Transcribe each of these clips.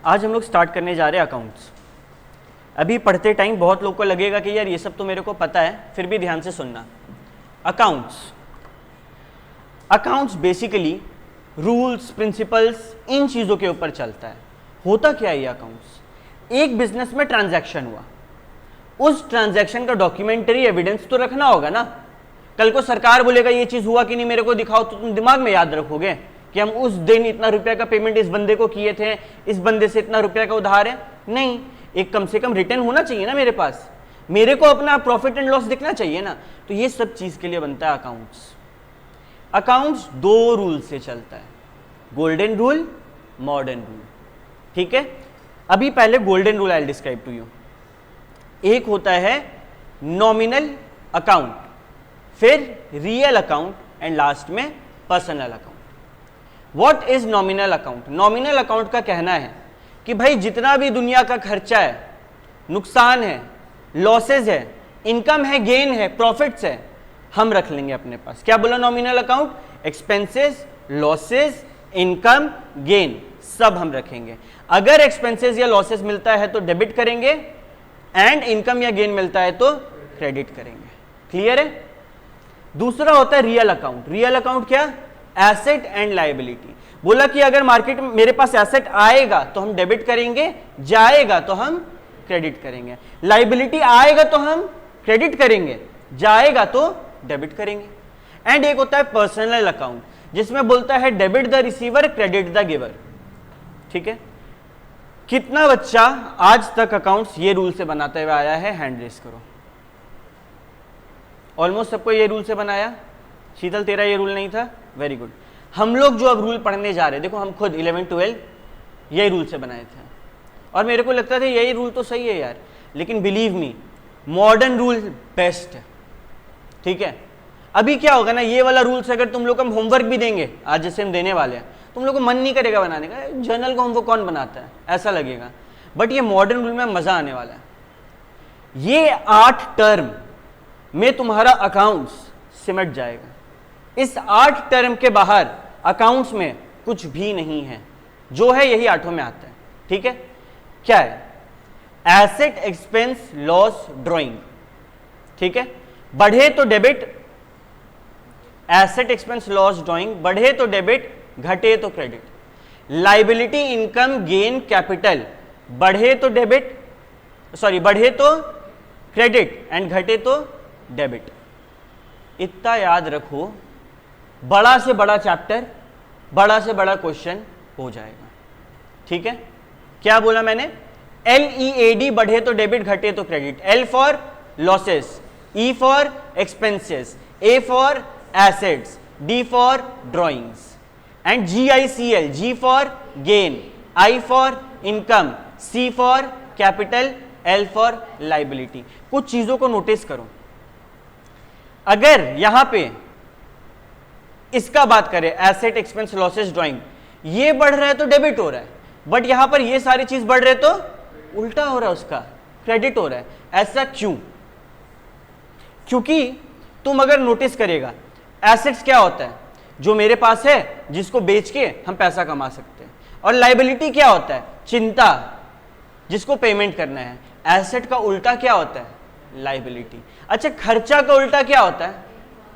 आज हम लोग स्टार्ट करने जा रहे हैं अकाउंट्स। अभी पढ़ते टाइम बहुत लोग को लगेगा कि यार ये सब तो मेरे को पता है, फिर भी ध्यान से सुनना। अकाउंट्स बेसिकली रूल्स, प्रिंसिपल्स, इन चीज़ों के ऊपर चलता है। होता क्या है ये अकाउंट्स? एक बिजनेस में ट्रांजैक्शन हुआ, उस ट्रांजैक्शन का डॉक्यूमेंटरी एविडेंस तो रखना होगा ना। कल को सरकार बोलेगा ये चीज़ हुआ कि नहीं मेरे को दिखाओ, तो तुम दिमाग में याद रखोगे कि हम उस दिन इतना रुपया का पेमेंट इस बंदे को किए थे, इस बंदे से इतना रुपया का उधार है। नहीं, एक कम से कम रिटर्न होना चाहिए ना मेरे पास, मेरे को अपना प्रॉफिट एंड लॉस दिखना चाहिए ना। तो ये सब चीज़ के लिए बनता है अकाउंट्स। अकाउंट्स दो रूल से चलता है, गोल्डन रूल, मॉडर्न रूल। ठीक है, अभी पहले golden rule I will describe to you. एक होता है नॉमिनल अकाउंट, फिर रियल अकाउंट एंड लास्ट में personal account. What is nominal account? Nominal account का कहना है कि भाई जितना भी दुनिया का खर्चा है, नुकसान है, लॉसेज है, इनकम है, गेन है, प्रॉफिट्स है, हम रख लेंगे अपने पास। क्या बोला nominal account? Expenses, losses, income, gain सब हम रखेंगे। अगर एक्सपेंसेस या लॉसेज मिलता है तो डेबिट करेंगे, एंड इनकम या गेन मिलता है तो क्रेडिट करेंगे। क्लियर है? दूसरा होता है रियल अकाउंट। रियल अकाउंट क्या? Asset and liability. बोला कि अगर मार्केट में मेरे पास एसेट आएगा तो हम डेबिट करेंगे, जाएगा तो हम क्रेडिट करेंगे। लायबिलिटी आएगा तो हम क्रेडिट करेंगे, जाएगा तो डेबिट करेंगे। एंड एक होता है पर्सनल अकाउंट, जिसमें बोलता है debit the receiver, credit the giver. ठीक है, कितना बच्चा आज तक अकाउंट्स ये रूल से बनाते हुए आया है? हैंड रेस करो। ऑलमोस्ट सबको ये रूल से बनाया। शीतल तेरा ये रूल नहीं था? Very good. हम लोग जो अब रूल पढ़ने जा रहे हैं, देखो हम खुद 11-12 यही रूल से बनाए थे, और मेरे को लगता था यही रूल तो सही है यार, लेकिन believe me modern rule best है। ठीक है, अभी क्या होगा ना, ये वाला रूल से अगर तुम लोग हम होमवर्क भी देंगे आज जैसे हम देने वाले हैं, तुम लोग को मन नहीं करेगा बनाने का। जर्नल को होमवर्क कौन बनाता है, ऐसा लगेगा। बट ये मॉडर्न रूल में मजा आने वाला है। ये 8 टर्म में तुम्हारा अकाउंट्स सिमट जाएगा। इस 8 टर्म के बाहर अकाउंट्स में कुछ भी नहीं है, जो है यही 8 में आता है। ठीक है, क्या है? Asset, expense, loss, drawing. ठीक है, बढ़े तो debit, asset, expense, loss, drawing, बढ़े तो डेबिट, घटे तो credit. Liability, income, gain, capital, बढ़े तो डेबिट, सॉरी बढ़े तो क्रेडिट एंड घटे तो डेबिट। इतना याद रखो, बड़ा से बड़ा चैप्टर, बड़ा से बड़ा क्वेश्चन हो जाएगा। ठीक है, क्या बोला मैंने? LEAD, बढ़े तो डेबिट, घटे तो credit. L for losses, E for expenses, A for assets, D for drawings, and GICL, G for gain, I for income, C for capital, L for liability. कुछ चीजों को नोटिस करो। अगर यहां पे इसका बात करें, एसेट, एक्सपेंस, लॉसेस, ड्रॉइंग, ये बढ़ रहा है तो डेबिट हो रहा है, बट यहां पर ये सारी चीज बढ़ रहे तो उल्टा हो रहा है, उसका क्रेडिट हो रहा है। ऐसा क्यों? क्योंकि तुम अगर नोटिस करेगा, एसेट्स क्या होता है? जो मेरे पास है, जिसको बेच के हम पैसा कमा सकते हैं। और लायबिलिटी क्या होता है? चिंता, जिसको पेमेंट करना है। एसेट का उल्टा क्या होता है? लायबिलिटी। अच्छा, खर्चा का उल्टा क्या होता है?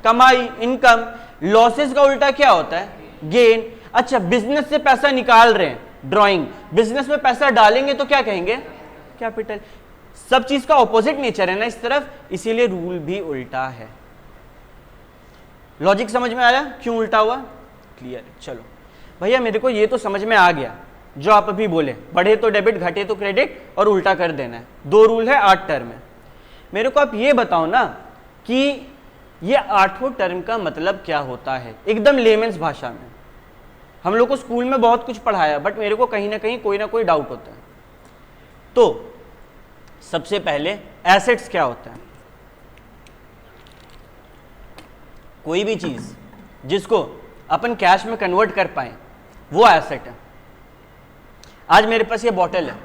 कमाई, इनकम। लॉसेस का उल्टा क्या होता है? गेन। अच्छा, बिजनेस से पैसा निकाल रहे हैं, ड्रॉइंग। बिजनेस में पैसा डालेंगे तो क्या कहेंगे? कैपिटल। सब चीज का ऑपोजिट नेचर है ना इस तरफ, इसीलिए रूल भी उल्टा है। लॉजिक समझ में आया क्यों उल्टा हुआ? क्लियर। चलो भैया, मेरे को ये तो समझ में आ गया जो आप अभी बोले, बढ़े तो डेबिट, घटे तो क्रेडिट, और उल्टा कर देना है। 2 रूल है 8 टर्म में। मेरे को आप ये बताओ ना कि ये 8 टर्म का मतलब क्या होता है एकदम लेमेंस भाषा में। हम लोग को स्कूल में बहुत कुछ पढ़ाया, बट मेरे को कहीं ना कहीं कोई ना कोई डाउट होता है। तो सबसे पहले एसेट्स क्या होता है? कोई भी चीज जिसको अपन कैश में कन्वर्ट कर पाए वो एसेट है। आज मेरे पास ये बॉटल है,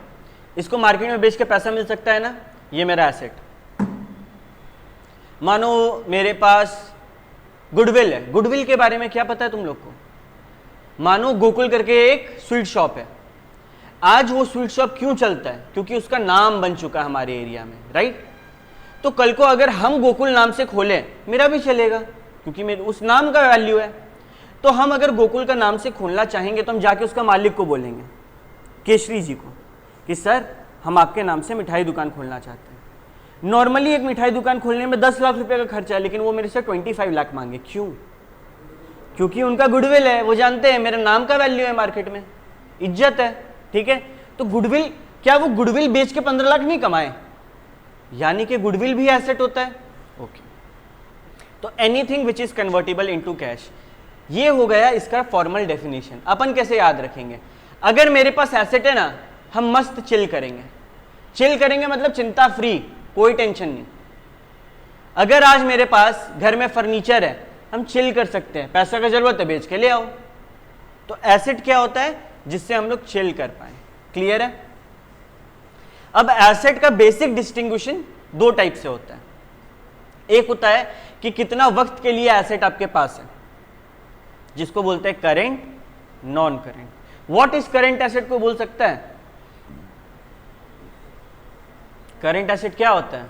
इसको मार्केट में बेच के पैसा मिल सकता है ना, ये मेरा एसेट। मानो मेरे पास गुडविल है। गुडविल के बारे में क्या पता है तुम लोग को? मानो गोकुल करके एक स्वीट शॉप है, आज वो स्वीट शॉप क्यों चलता है? क्योंकि उसका नाम बन चुका है हमारे एरिया में, राइट? तो कल को अगर हम गोकुल नाम से खोलें, मेरा भी चलेगा क्योंकि मेरे उस नाम का वैल्यू है। तो हम अगर गोकुल का नाम से खोलना चाहेंगे तो हम जाके उसका मालिक को बोलेंगे, केशरी जी को, कि सर हम आपके नाम से मिठाई दुकान खोलना चाहते हैं। नॉर्मली एक मिठाई दुकान खोलने में 10 लाख रुपए का खर्चा है, लेकिन वो मेरे से 25 लाख मांगे। क्यों? क्योंकि उनका गुडविल है, वो जानते हैं मेरे नाम का वैल्यू है मार्केट में, इज्जत है, ठीक है? तो गुडविल, क्या वो गुडविल बेच के 15 लाख नहीं कमाए? यानी कि गुडविल भी एसेट होता है। ओके, तो anything which is convertible into cash, ये हो गया इसका फॉर्मल डेफिनेशन। अपन कैसे याद रखेंगे? अगर मेरे पास एसेट है ना, हम मस्त चिल करेंगे। चिल करेंगे मतलब चिंता फ्री, कोई टेंशन नहीं। अगर आज मेरे पास घर में फर्नीचर है, हम चिल कर सकते हैं, पैसा का जरूरत है बेच के ले आओ। तो एसेट क्या होता है? जिससे हम लोग चिल कर पाए। क्लियर है? अब एसेट का बेसिक डिस्टिंग्विशन दो टाइप से होता है। एक होता है कि कितना वक्त के लिए एसेट आपके पास है, जिसको बोलते हैं current, non current. What is current asset को बोल सकता है? करेंट एसेट क्या होता है?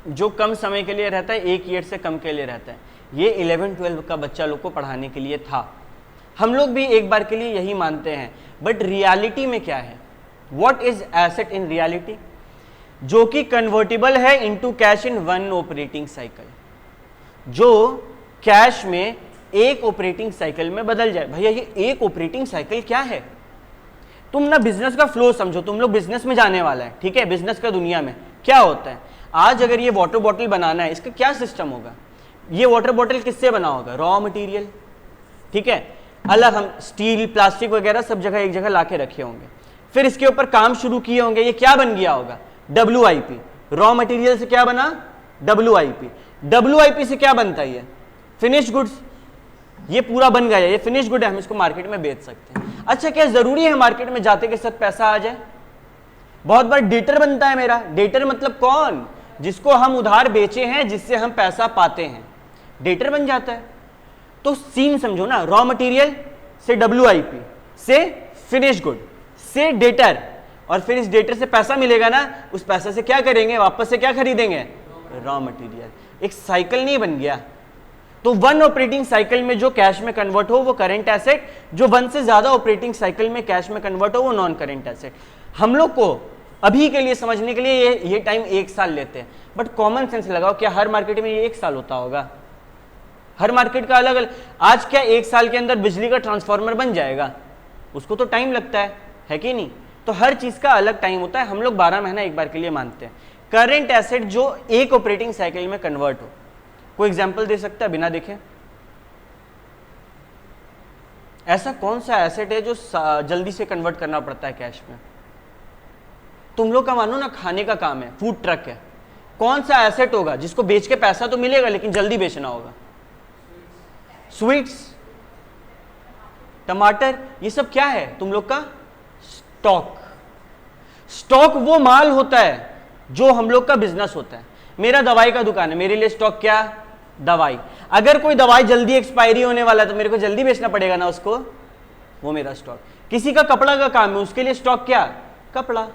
जो कम समय के लिए रहता है, 1 ईयर से कम के लिए रहता है। ये 11-12 का बच्चा लोग को पढ़ाने के लिए था। हम लोग भी एक बार के लिए यही मानते हैं, बट रियलिटी में क्या है? What is asset in reality? जो कि कन्वर्टेबल है into cash in 1 operating cycle, जो कैश में एक ऑपरेटिंग साइकिल में बदल जाए। भैया ये एक ऑपरेटिंग साइकिल क्या है? तुम ना बिजनेस का फ्लो समझो, तुम लोग बिजनेस में जाने वाला है, ठीक है? बिजनेस का दुनिया में क्या होता है? आज अगर ये वाटर बॉटल बनाना है, इसका क्या सिस्टम होगा? ये वाटर बॉटल किससे बना होगा? रॉ मटेरियल, ठीक है? अलग हम स्टील, प्लास्टिक वगैरह सब जगह एक जगह लाके रखे होंगे, फिर इसके ऊपर काम शुरू किए होंगे। ये क्या बन गया होगा? WIP। रॉ मटेरियल से क्या बना? WIP। WIP से क्या बनता है? ये फिनिश गुड्स। ये पूरा बन गया, ये फिनिश गुड है, हम इसको मार्केट में बेच सकते हैं। अच्छा, क्या जरूरी है मार्केट में जाते के साथ पैसा आ जाए? बहुत बार डेटर बनता है मेरा। डेटर मतलब कौन? जिसको हम उधार बेचे हैं, जिससे हम पैसा पाते हैं, डेटर बन जाता है। तो सीन समझो ना, रॉ मटेरियल से WIP से फिनिश गुड से डेटर, और फिर इस डेटर से पैसा मिलेगा ना, उस पैसे से क्या करेंगे? वापस से क्या खरीदेंगे? Raw material. एक साइकिल नहीं बन गया? तो 1 ऑपरेटिंग साइकिल में जो कैश में कन्वर्ट हो वो करेंट एसेट, जो 1 से ज्यादा ऑपरेटिंग साइकिल में कैश में कन्वर्ट हो वो नॉन करेंट एसेट। हम लोग को अभी के लिए समझने के लिए ये टाइम 1 साल लेते हैं, बट कॉमन सेंस लगाओ, क्या हर मार्केट में ये 1 साल होता होगा? हर मार्केट का अलग अलग। आज क्या 1 साल के अंदर बिजली का ट्रांसफार्मर बन जाएगा? उसको तो टाइम लगता है कि नहीं? तो हर चीज का अलग टाइम होता है। हम लोग 12 महीना एक बार के लिए मानते हैं। करेंट एसेट जो एक ऑपरेटिंग साइकिल में कन्वर्ट हो, कोई एग्जाम्पल दे सकता है बिना देखे? ऐसा कौन सा एसेट है जो जल्दी से कन्वर्ट करना पड़ता है कैश में? तुम लोग का मानो ना खाने का काम है, फूड ट्रक है, कौन सा एसेट होगा जिसको बेच के पैसा तो मिलेगा लेकिन जल्दी बेचना होगा? स्वीट्स, टमाटर, ये सब क्या है तुम लोग का? स्टॉक। स्टॉक वो माल होता है जो हम लोग का बिजनेस होता है। मेरा दवाई का दुकान है, मेरे लिए स्टॉक क्या? दवाई। अगर कोई दवाई जल्दी एक्सपायरी होने वाला है तो मेरे को जल्दी बेचना पड़ेगा ना उसको, वो मेरा स्टॉक। किसी का कपड़ा का काम है, उसके लिए स्टॉक क्या? कपड़ा,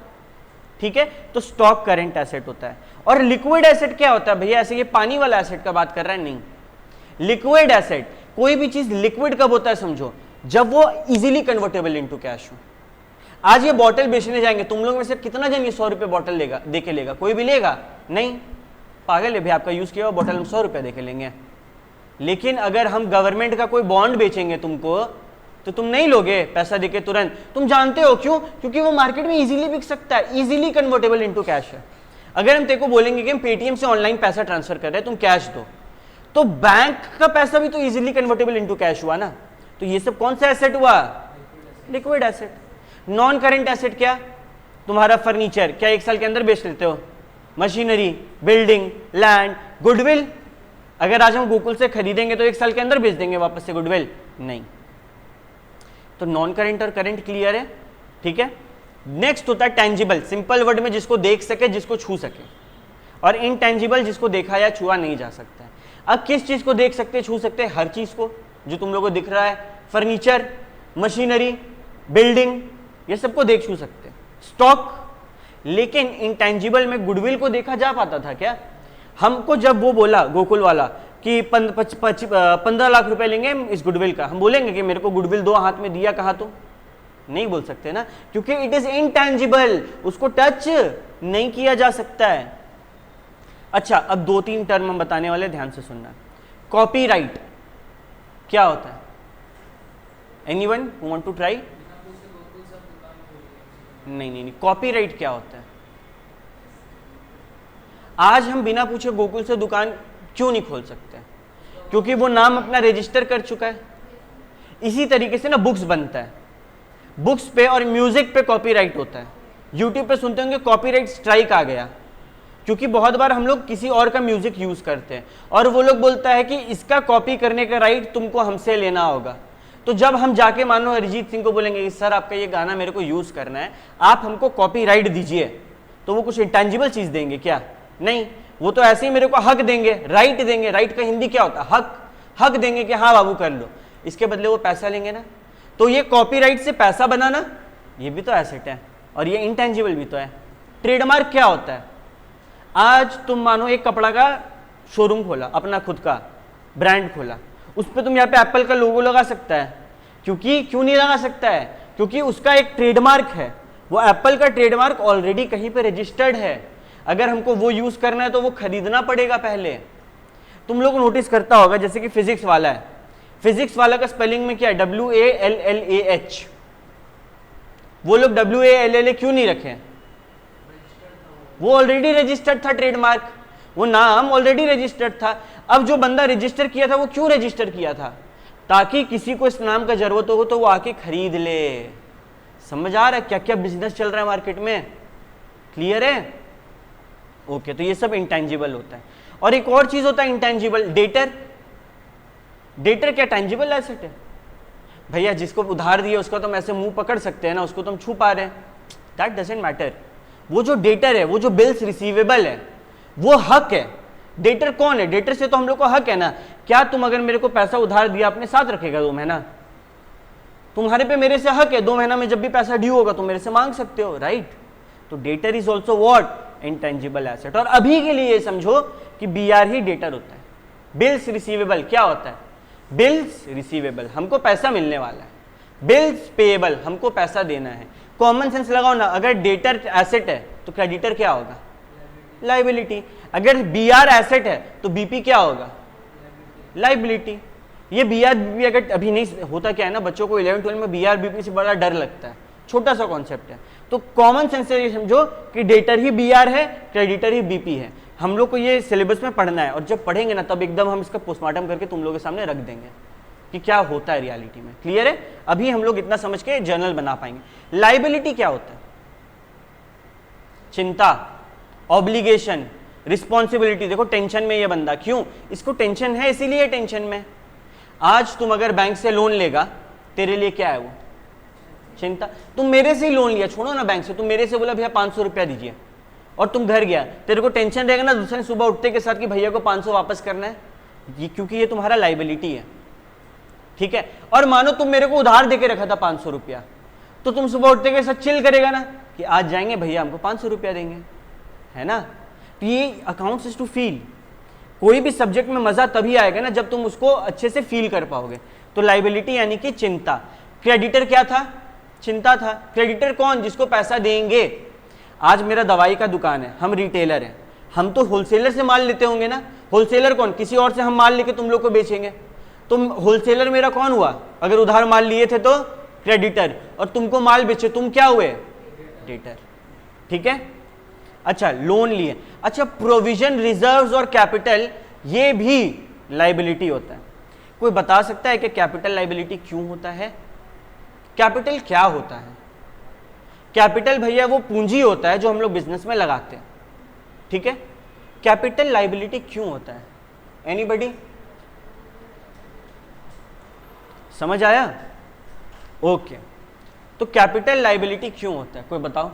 ठीक है? तो स्टॉक करेंट एसेट होता है। और लिक्विड एसेट क्या होता है? भैया ऐसे ये पानी वाला एसेट का बात कर रहा है? नहीं। लिक्विड एसेट, कोई भी चीज लिक्विड कब होता है समझो? जब वो इजीली कन्वर्टेबल इनटू कैश हो। आज ये बॉटल बेचने जाएंगे, तुम लोग में से कितना जन ये 100 रुपए बॉटल लेगा, देके लेगा? कोई भी लेगा? नहीं। पागल है भाई, आपका यूज किया हुआ बॉटल हम 100 रुपए देके लेंगे। लेकिन अगर हम गवर्नमेंट का कोई बॉन्ड बेचेंगे तुमको, तो तुम नहीं लोगे पैसा देके तुरंत। तुम जानते हो क्यों? क्योंकि वो मार्केट में इजीली बिक सकता है, इजीली कन्वर्टेबल इनटू कैश है। अगर हम तेरे को बोलेंगे कि हम पेटीएम से ऑनलाइन पैसा ट्रांसफर कर रहे हैं, तुम कैश दो, तो बैंक का पैसा भी तो इजीली कन्वर्टेबल इनटू कैश हुआ ना। तो ये सब कौन सा एसेट हुआ? Liquid asset. Non current asset क्या? तुम्हारा फर्नीचर क्या 1 साल के अंदर बेच लेते हो? मशीनरी, बिल्डिंग, लैंड, गुडविल, अगर आज हम गोकुल से खरीदेंगे तो 1 साल के अंदर बेच देंगे वापस से गुडविल? नहीं। तो नॉन करेंट और करेंट क्लियर है, ठीक है? नेक्स्ट होता है टेंजिबल, सिंपल वर्ड में जिसको देख सके, जिसको छू सके, और इनटेंजिबल जिसको देखा या छुआ नहीं जा सकता है। अब किस चीज को देख सकते, छू सकते? हर चीज को जो तुम लोगों को दिख रहा है। फर्नीचर, मशीनरी, बिल्डिंग, ये सबको देख छू सकते हैं, स्टॉक। लेकिन इंटेंजिबल में गुडविल को देखा जा पाता था क्या? हमको जब वो बोला गोकुल वाला कि 15 लाख रुपए लेंगे इस गुडविल का, हम बोलेंगे कि मेरे को गुडविल दो, हाथ में दिया कहा? तो नहीं बोल सकते ना, क्योंकि इट इज इंटेंजिबल, उसको टच नहीं किया जा सकता है। अच्छा, अब 2-3 टर्म हम बताने वाले, ध्यान से सुनना। कॉपीराइट क्या होता है? Anyone who want to try? नहीं, कॉपीराइट क्या होता है? आज हम बिना पूछे गोकुल से दुकान क्यों नहीं खोल सकते? क्योंकि वो नाम अपना रजिस्टर कर चुका है। इसी तरीके से ना बुक्स बनता है, बुक्स पे और म्यूजिक पे कॉपीराइट होता है। यूट्यूब पे सुनते होंगे कॉपीराइट स्ट्राइक आ गया, क्योंकि बहुत बार हम लोग किसी और का म्यूजिक यूज करते हैं और वो लोग बोलता है कि इसका कॉपी करने का राइट तुमको हमसे लेना होगा। तो जब हम जाके मानो अरिजीत सिंह को बोलेंगे कि सर आपका ये गाना मेरे को यूज करना है, आप हमको कॉपीराइट दीजिए, तो वो कुछ इंटेंजिबल चीज देंगे क्या? नहीं, वो तो ऐसे ही मेरे को हक देंगे, राइट देंगे। राइट का हिंदी क्या होता है? हक। हक देंगे कि हाँ बाबू कर लो, इसके बदले वो पैसा लेंगे ना। तो ये कॉपीराइट से पैसा बनाना, ये भी तो एसेट है और ये इंटेंजिबल भी तो है। ट्रेडमार्क क्या होता है? आज तुम मानो एक कपड़ा का शोरूम खोला, अपना खुद का ब्रांड खोला, उस पर तुम यहाँ पे एप्पल का लोगो लगा सकता है, क्योंकि क्यों नहीं लगा सकता है? क्योंकि उसका एक ट्रेडमार्क है, वो एप्पल का ट्रेडमार्क ऑलरेडी कहीं पे रजिस्टर्ड है। अगर हमको वो यूज करना है तो वो खरीदना पड़ेगा पहले। तुम लोग नोटिस करता होगा, जैसे कि फिजिक्स वाला है, फिजिक्स वाला का स्पेलिंग में क्या है? WALLAH। वो लोग WALLA क्यों नहीं रखे? वो ऑलरेडी रजिस्टर्ड था ट्रेडमार्क, वो नाम ऑलरेडी रजिस्टर्ड था। अब जो बंदा रजिस्टर किया था वो क्यों रजिस्टर किया था? ताकि किसी को इस नाम का जरूरत हो तो वो आके खरीद ले। समझ आ रहा है क्या क्या बिजनेस चल रहा है मार्केट में? क्लियर है? ओके, तो ये सब इंटेंजिबल होता है। और एक और चीज होता है इंटेंजिबल, डेटर। डेटर क्या टेंजिबल एसेट है? भैया जिसको उधार दिया उसका तो हम ऐसे मुंह पकड़ सकते हैं ना, उसको तो हम छू पा रहे हैं, दैट डजंट मैटर। वो जो डेटर है, वो जो बिल्स रिसीवेबल है, वो हक है। डेटर कौन है? डेटर से तो हम लोग को हक है ना। क्या तुम अगर मेरे को पैसा उधार दिया, अपने साथ रखेगा 2 महीना? तुम्हारे पे मेरे से हक है, 2 महीना में जब भी पैसा ड्यू होगा तुम मेरे से मांग सकते हो, राइट? तो debtor is also what? Intangible asset. और अभी के लिए समझो कि BR ही डेटर होता है। बिल्स रिसीवेबल क्या होता है? बिल्स रिसीवेबल, हमको पैसा मिलने वाला है। बिल्स पेएबल, हमको पैसा देना है। कॉमन सेंस लगाओ ना, अगर डेटर एसेट है तो क्रेडिटर क्या होगा? लाइबिलिटी। अगर BR एसेट है तो BP क्या होगा? लाइबिलिटी। ये BR BP अगर अभी नहीं होता, क्या है ना, बच्चों को 11-12 में BR BP से बड़ा डर लगता है, छोटा सा कॉन्सेप्ट है। तो कॉमन सेंस से ये समझो कि डेटर ही BR है, क्रेडिटर ही BP है। हम लोग को ये सिलेबस में पढ़ना है, और जब पढ़ेंगे ना तब एकदम हम इसका पोस्टमार्टम करके तुम लोगों के सामने रख देंगे कि क्या होता है रियलिटी में। क्लियर है? अभी हम लोग इतना समझ के जर्नल बना पाएंगे। लाइबिलिटी क्या होता है? चिंता, ऑब्लिगेशन, रिस्पॉन्सिबिलिटी। देखो टेंशन में ये बंदा, क्यों? इसको टेंशन है, इसीलिए टेंशन में। आज तुम अगर बैंक से लोन लेगा, तेरे लिए क्या है वो? चिंता। तुम मेरे से ही लोन लिया, छोड़ो ना बैंक से, तुम मेरे से बोला भैया 500 रुपया दीजिए, और तुम घर गया, तेरे को टेंशन रहेगा ना दूसरे दिन सुबह उठते के साथ कि भैया को 500 वापस करना है, ये क्योंकि ये तुम्हारा लाइबिलिटी है। ठीक है? और मानो तुम मेरे को उधार देके रखा था 500 रुपया, तो तुम सुबह उठते के साथ चिल करेगा ना कि आज जाएंगे भैया हमको 500 रुपया देंगे, है ना? तो ये अकाउंट्स इज टू फील। कोई भी सब्जेक्ट में मजा तभी आएगा ना जब तुम उसको अच्छे से फील कर पाओगे। तो लाइबिलिटी यानी कि चिंता। क्रेडिटर क्या था? चिंता था। क्रेडिटर कौन? जिसको पैसा देंगे। आज मेरा दवाई का दुकान है, हम रिटेलर हैं, हम तो होलसेलर से माल लेते होंगे ना। होलसेलर कौन? किसी और से हम माल लेके तुम लोग को बेचेंगे। तुम होलसेलर मेरा कौन हुआ? अगर उधार माल लिए थे तो क्रेडिटर, और तुमको माल बेचे तुम क्या हुए? डेटर। ठीक है? अच्छा, लोन लिए। अच्छा, प्रोविजन, रिजर्व्स और कैपिटल, ये भी लाइबिलिटी होता है। कोई बता सकता है कि कैपिटल लाइबिलिटी क्यों होता है? कैपिटल क्या होता है? कैपिटल भैया वो पूंजी होता है जो हम लोग बिजनेस में लगाते हैं। ठीक है? कैपिटल लाइबिलिटी क्यों होता है? एनीबडी? समझ आया? ओके, तो कैपिटल लाइबिलिटी क्यों होता है, कोई बताओ?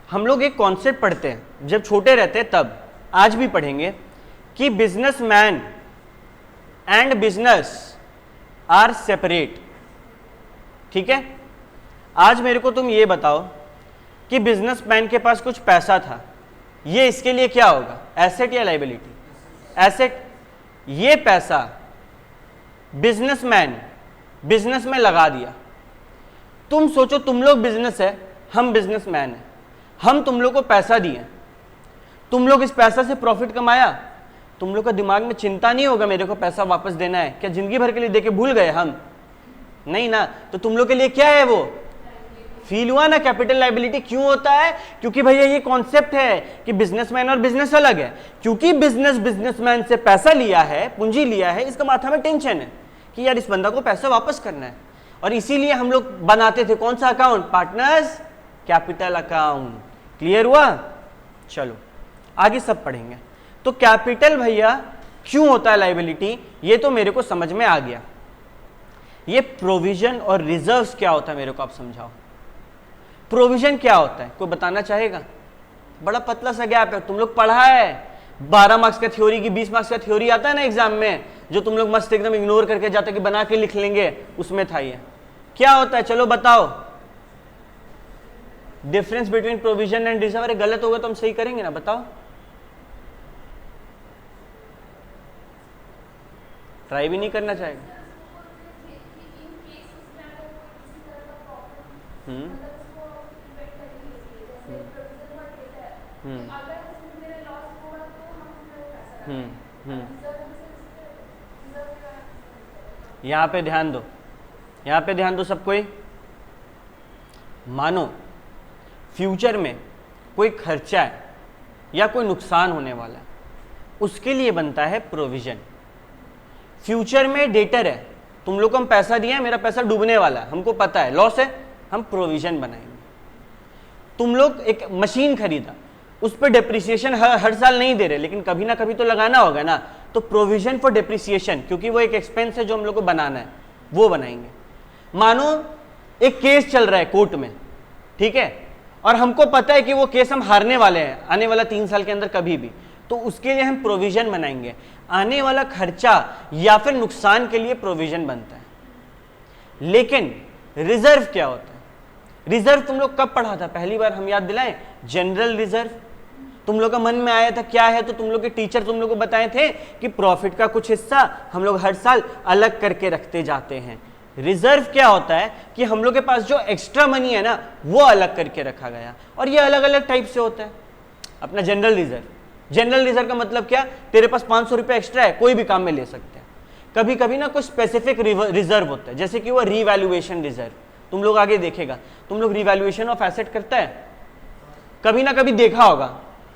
हम लोग एक कॉन्सेप्ट पढ़ते हैं जब छोटे रहते हैं, तब आज भी पढ़ेंगे कि businessman and business are separate. ठीक है, आज मेरे को तुम ये बताओ कि बिजनेसमैन के पास कुछ पैसा था, ये इसके लिए क्या होगा, एसेट या लाइबिलिटी? एसेट। ये पैसा बिजनेसमैन बिजनेस में लगा दिया। तुम सोचो, तुम लोग बिजनेस है, हम बिजनेसमैन है, हम तुम लोग को पैसा दिए, तुम लोग इस पैसा से प्रॉफिट कमाया, तुम लोग का दिमाग में चिंता नहीं होगा मेरे को पैसा वापस देना है? क्या जिंदगी भर के लिए देके भूल गए हम? नहीं ना। तो तुम लोग के लिए क्या है वो? फील हुआ ना कैपिटल लायबिलिटी क्यों होता है? क्योंकि भैया ये कॉन्सेप्ट है कि बिजनेसमैन और बिजनेस अलग है। क्योंकि बिजनेसमैन से पैसा लिया है, पूंजी लिया है, इसका माथा में टेंशन है कि यार इस बंदा को पैसा वापस करना है, और इसीलिए हम लोग बनाते थे कौन सा account? Partners capital account. Clear हुआ? चलो आगे सब पढ़ेंगे। तो कैपिटल भैया क्यों होता है लायबिलिटी, ये तो मेरे को समझ में आ गया। ये प्रोविजन और रिजर्व्स क्या होता है मेरे को आप समझाओ। प्रोविजन क्या होता है, कोई बताना चाहेगा? बड़ा पतला सा गैप है, तुम लोग पढ़ा है 12 मार्क्स का थ्योरी की 20 मार्क्स का थ्योरी आता है ना एग्जाम में, जो तुम लोग मस्त एकदम इग्नोर करके जाते कि बना के लिख लेंगे, उसमें था ये। क्या होता है चलो बताओ। Difference between provision and reserve. अरे गलत होगा तो हम सही करेंगे ना, बताओ। ट्राई भी नहीं करना चाहेगा। यहां पे ध्यान दो, यहां पे ध्यान दो सब कोई। मानो फ्यूचर में कोई खर्चा है या कोई नुकसान होने वाला है, उसके लिए बनता है प्रोविजन। फ्यूचर में डेटर है, तुम लोग को हम पैसा दिया है, मेरा पैसा डूबने वाला है, हमको पता है लॉस है, हम प्रोविजन बनाएंगे। तुम लोग एक मशीन खरीदा, उस पर डेप्रिसिएशन हर साल नहीं दे रहे, लेकिन कभी ना कभी तो लगाना होगा ना, तो प्रोविजन फॉर डेप्रिसिएशन, क्योंकि वो एक एक्सपेंस है जो हम लोग को बनाना है, वो बनाएंगे। मानो एक केस चल रहा है कोर्ट में, ठीक है, और हमको पता है कि वो केस हम हारने वाले हैं आने वाला 3 साल के अंदर कभी भी, तो उसके लिए हम प्रोविजन बनाएंगे। आने वाला खर्चा या फिर नुकसान के लिए प्रोविजन बनता है। लेकिन रिजर्व क्या होता है? रिजर्व तुम लोग कब पढ़ा था पहली बार, हम याद दिलाएं? General reserve. तुम लोग का मन में आया था क्या है, तो तुम लोग के टीचर तुम लोग को बताए थे कि प्रॉफिट का कुछ हिस्सा हम लोग हर साल अलग करके रखते जाते हैं। रिजर्व क्या होता है कि हम लोग के पास जो एक्स्ट्रा मनी है ना, वो अलग करके रखा गया, और ये अलग अलग टाइप से होता है। अपना जनरल रिजर्व, जनरल रिजर्व का मतलब क्या? तेरे पास 500 रुपये एक्स्ट्रा है, कोई भी काम में ले सकते हैं। कभी कभी ना कुछ स्पेसिफिक रिजर्व होता है, जैसे कि वो रीवैल्यूएशन रिजर्व, तुम लोग आगे देखेगा। तुम लोग रिवैल्यूएशन ऑफ एसेट करता है, कभी ना कभी देखा होगा,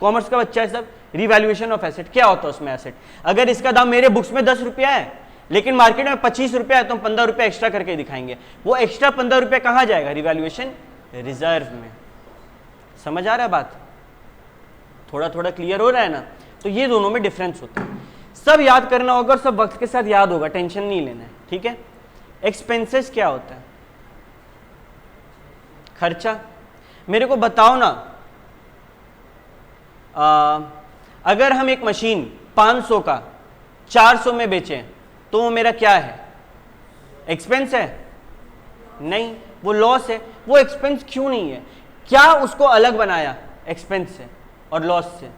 कॉमर्स का बच्चा है सब। रिवैल्यूएशन ऑफ एसेट क्या होता है? उसमें एसेट, अगर इसका दाम मेरे बुक्स में 10 रुपया है लेकिन मार्केट में 25 रुपया है, तो हम 15 रुपया एक्स्ट्रा करके दिखाएंगे। वो एक्स्ट्रा 15 रुपया कहाँ जाएगा? रिवैल्यूएशन रिजर्व में। समझ आ रहा है बात? थोड़ा थोड़ा क्लियर हो रहा है ना? तो ये दोनों में डिफरेंस होता है, सब याद करना होगा और सब वक्त के साथ याद होगा, टेंशन नहीं लेना है, ठीक है। एक्सपेंसेस क्या होता है? खर्चा। मेरे को बताओ ना, अगर हम एक मशीन 500 का 400 में बेचें तो वो मेरा क्या है? एक्सपेंस है? नहीं, वो लॉस है। वो एक्सपेंस क्यों नहीं है? क्या उसको अलग बनाया एक्सपेंस से और लॉस से?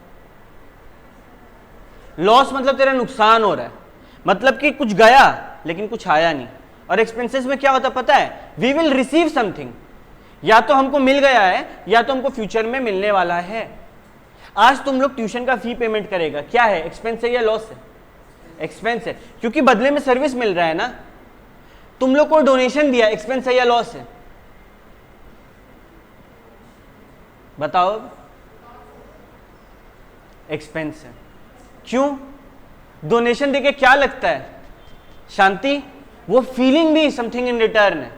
लॉस मतलब तेरा नुकसान हो रहा है, मतलब कि कुछ गया लेकिन कुछ आया नहीं। और एक्सपेंसेस में क्या होता पता है? वी विल रिसीव समथिंग, या तो हमको मिल गया है या तो हमको फ्यूचर में मिलने वाला है। आज तुम लोग ट्यूशन का फी पेमेंट करेगा, क्या है? एक्सपेंस है या लॉस है? एक्सपेंस है, क्योंकि बदले में सर्विस मिल रहा है ना। तुम लोग को डोनेशन दिया, एक्सपेंस है या लॉस है? बताओ। एक्सपेंस है। क्यों? डोनेशन देके क्या लगता है? शांति। वो फीलिंग भी समथिंग इन रिटर्न है।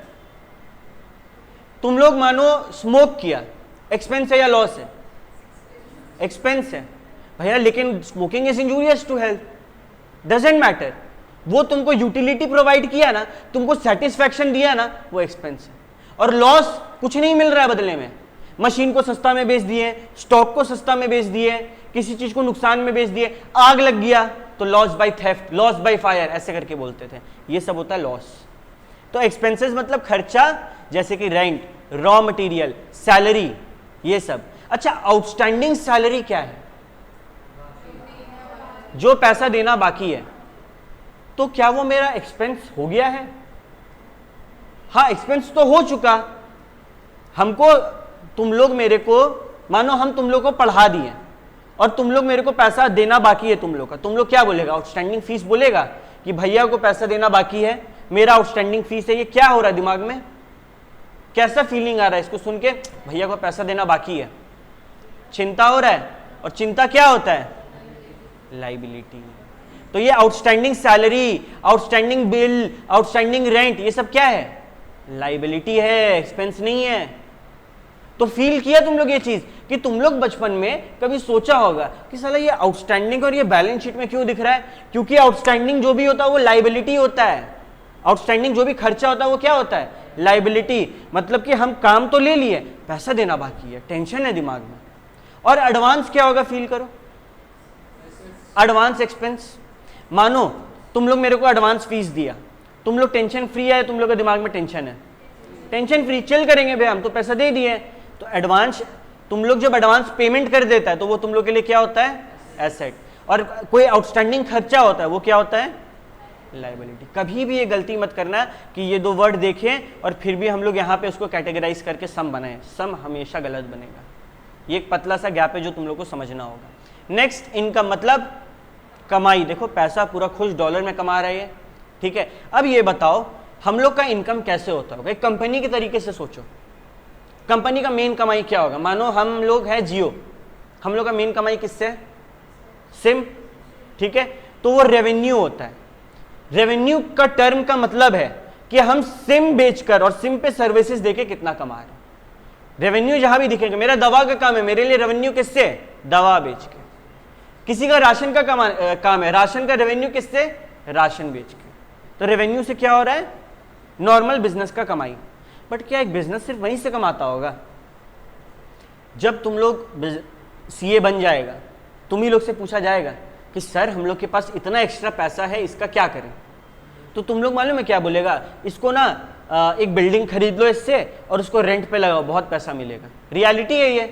तुम लोग मानो स्मोक किया, एक्सपेंस है या लॉस है? एक्सपेंस है भैया, लेकिन smoking is injurious to health, doesn't matter. वो तुमको यूटिलिटी प्रोवाइड किया ना, तुमको सेटिस्फैक्शन दिया ना, वो एक्सपेंस है। और लॉस कुछ नहीं मिल रहा है बदले में। मशीन को सस्ता में बेच दिए, स्टॉक को सस्ता में बेच दिए, किसी चीज को नुकसान में बेच दिए, आग लग गया तो loss by theft, loss by fire ऐसे करके बोलते थे, ये सब होता है लॉस। तो एक्सपेंसेस मतलब खर्चा, जैसे कि रेंट, रॉ मटेरियल, सैलरी, ये सब। अच्छा, आउटस्टैंडिंग सैलरी क्या है? जो पैसा देना बाकी है। तो क्या वो मेरा एक्सपेंस हो गया है? हाँ, एक्सपेंस तो हो चुका। हमको, तुम लोग मेरे को, मानो हम तुम लोग को पढ़ा दिए और तुम लोग मेरे को पैसा देना बाकी है तुम लोग का, तुम लोग क्या बोलेगा? आउटस्टैंडिंग फीस बोलेगा कि भैया को पैसा देना बाकी है, मेरा आउटस्टैंडिंग फीस है। ये क्या हो रहा है दिमाग में? कैसा फीलिंग आ रहा है इसको सुन के? भैया को पैसा देना बाकी है, चिंता हो रहा है। और चिंता क्या होता है? लाइबिलिटी। तो ये outstanding salary, outstanding bill, outstanding rent, ये सब क्या है? लाइबिलिटी है, एक्सपेंस नहीं है। तो फील किया तुम लोग ये चीज कि तुम लोग बचपन में कभी सोचा होगा कि साला ये आउटस्टैंडिंग और ये बैलेंस शीट में क्यों दिख रहा है? क्योंकि आउटस्टैंडिंग जो भी होता है वो लाइबिलिटी होता है। आउटस्टैंडिंग जो भी खर्चा होता है वो क्या होता है? लाइबिलिटी। मतलब कि हम काम तो ले लिए, पैसा देना बाकी है, टेंशन है दिमाग में। और एडवांस क्या होगा? फील करो, एडवांस एक्सपेंस। मानो तुम लोग मेरे को एडवांस फीस दिया, तुम लोग टेंशन फ्री है, तुम लोग के दिमाग में टेंशन है, टेंशन फ्री चिल करेंगे भाई, हम तो पैसा दे दिए। तो एडवांस, तुम लोग जब एडवांस पेमेंट कर देता है तो वो तुम लोग के लिए क्या होता है? एसेट। और कोई आउटस्टैंडिंग खर्चा होता है वो क्या होता है? लाइबिलिटी। कभी भी ये गलती मत करना कि ये दो वर्ड देखें और फिर भी हम लोग यहाँ पे उसको कैटेगराइज करके सम बनाएं। सम हमेशा गलत बनेगा। ये एक पतला सा गैप है जो तुम लोग को समझना होगा। नेक्स्ट, इनकम मतलब कमाई। देखो पैसा पूरा खुश डॉलर में कमा रहे हैं, ठीक है। अब ये बताओ हम लोग का इनकम कैसे होता होगा? एक कंपनी के तरीके से सोचो, कंपनी का मेन कमाई क्या होगा? मानो हम लोग है जियो, हम लोग का मेन कमाई किससे? सिम, ठीक है। तो वो रेवेन्यू होता है। रेवेन्यू का टर्म का मतलब है कि हम सिम बेचकर और सिम पे सर्विसेज देके कितना कमा रहे हैं। रेवेन्यू जहां भी दिखेगा, मेरा दवा का काम है, मेरे लिए रेवेन्यू किससे? दवा बेच के। किसी का राशन का काम है, राशन का रेवेन्यू किससे? राशन बेच के। तो रेवेन्यू से क्या हो रहा है? नॉर्मल बिजनेस का कमाई। बट क्या एक बिजनेस सिर्फ वहीं से कमाता होगा? जब तुम लोग सीए बन जाएगा, तुम ही लोग से पूछा जाएगा कि सर हम लोग के पास इतना एक्स्ट्रा पैसा है, इसका क्या करें? तो तुम लोग मालूम है क्या बोलेगा? इसको ना एक बिल्डिंग खरीद लो इससे और उसको रेंट पे लगाओ, बहुत पैसा मिलेगा। रियलिटी है ये।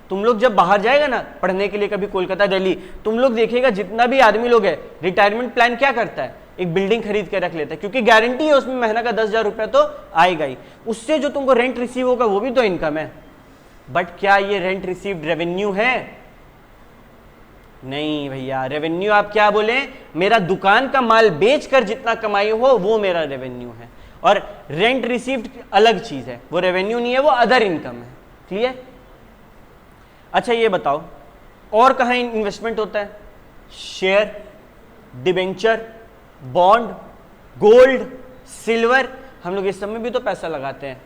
तुम लोग जब बाहर जाएगा ना पढ़ने के लिए, कभी कोलकाता, दिल्ली, तुम लोग देखेगा जितना भी आदमी लोग है, रिटायरमेंट प्लान क्या करता है? एक बिल्डिंग खरीद के रख लेता है, क्योंकि गारंटी है उसमें महीना का 10,000 रुपया तो आएगा ही। उससे जो तुमको रेंट रिसीव होगा वो भी तो इनकम है। बट क्या ये रेंट रिसीव्ड रेवेन्यू है? नहीं भैया, रेवेन्यू आप क्या बोले? मेरा दुकान का माल बेचकर जितना कमाई हो वो मेरा रेवेन्यू है। और रेंट रिसीव्ड अलग चीज है, वो रेवेन्यू नहीं है, वो अदर इनकम है। क्लियर? अच्छा ये बताओ और कहां इन्वेस्टमेंट होता है? Share, debenture, bond, gold, silver, हम लोग इस सब में भी तो पैसा लगाते हैं।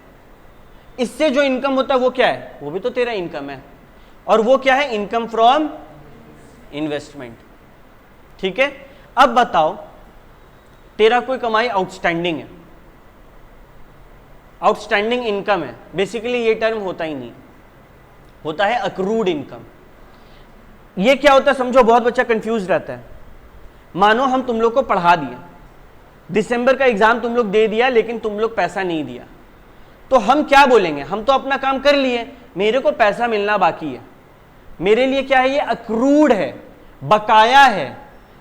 इससे जो इनकम होता है वो क्या है? वो भी तो तेरा इनकम है। और वो क्या है? Income from investment. ठीक है। अब बताओ तेरा कोई कमाई आउटस्टैंडिंग है, आउटस्टैंडिंग इनकम है। बेसिकली ये टर्म होता ही नहीं, होता है अक्रूड इनकम। ये क्या होता है समझो, बहुत बच्चा कंफ्यूज रहता है। मानो हम तुम लोग को पढ़ा दिए, दिसंबर का एग्जाम तुम लोग दे दिया, लेकिन तुम लोग पैसा नहीं दिया, तो हम क्या बोलेंगे? हम तो अपना काम कर लिए, मेरे को पैसा मिलना बाकी है। मेरे लिए क्या है? ये अक्रूड है, बकाया है।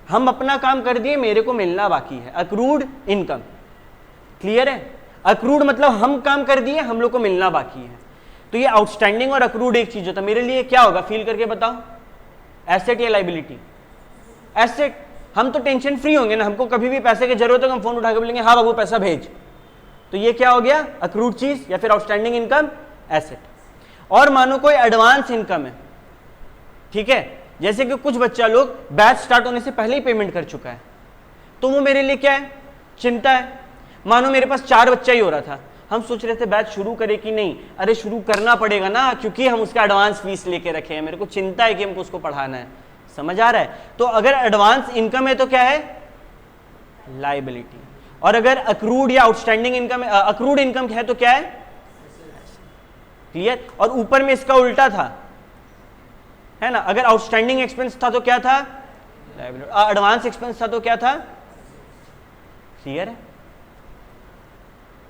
हम अपना काम कर दिए, मेरे को मिलना बाकी है। Accrued income. क्लियर है? अक्रूड मतलब हम काम कर दिए, हम लोग को मिलना बाकी है। तो ये आउटस्टैंडिंग और अक्रूड एक चीज होता है। मेरे लिए क्या होगा? फील करके बताओ, एसेट या लाइबिलिटी? एसेट। हम तो टेंशन फ्री होंगे ना, हमको कभी भी पैसे की जरूरत है हम फोन उठा के बोलेंगे हाँ बाबू पैसा भेज। तो ये क्या हो गया? अक्रूड चीज या फिर आउटस्टैंडिंग इनकम, एसेट। और मानो कोई एडवांस इनकम है, ठीक है, जैसे कि कुछ बच्चा लोग बैच स्टार्ट होने से पहले ही पेमेंट कर चुका है, तो वो मेरे लिए क्या है? चिंता है। मानो मेरे पास 4 बच्चा ही हो रहा था, हम सोच रहे थे बैच शुरू करें कि नहीं, अरे शुरू करना पड़ेगा ना, क्योंकि हम उसका एडवांस फीस लेके रखे हैं, मेरे को चिंता है कि हमको उसको पढ़ाना है। समझ आ रहा है? तो अगर एडवांस इनकम है तो क्या है? लाइबिलिटी। और अगर अक्रूड या आउटस्टैंडिंग इनकम, अक्रूड इनकम है तो क्या है? क्लियर? और ऊपर में इसका उल्टा था, है ना, अगर आउटस्टैंडिंग एक्सपेंस था तो क्या था? लायबिलिटी। एडवांस एक्सपेंस था तो क्या था? क्लियर है?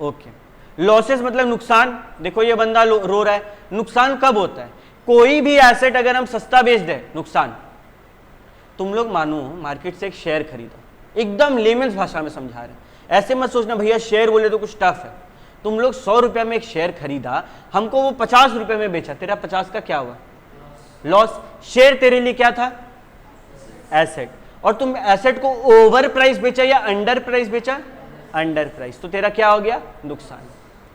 ओके। लॉसेस मतलब नुकसान। देखो ये बंदा रो रहा है, नुकसान कब होता है? कोई भी एसेट अगर हम सस्ता बेच दें, नुकसान। तुम लोग मानो मार्केट से एक शेयर खरीदा, एकदम लेमन्स भाषा में समझा रहे हैं, ऐसे मत सोचना भैया शेयर बोले तो कुछ टफ है। तुम लोग 100 रुपया में एक शेयर खरीदा, हमको वो 50 रुपए में बेचा, तेरा 50 का क्या हुआ? लॉस। शेयर तेरे लिए क्या था? एसेट। और तुम एसेट को ओवर प्राइस बेचा या अंडर प्राइस बेचा? अंडर प्राइस, तो तेरा क्या हो गया? नुकसान।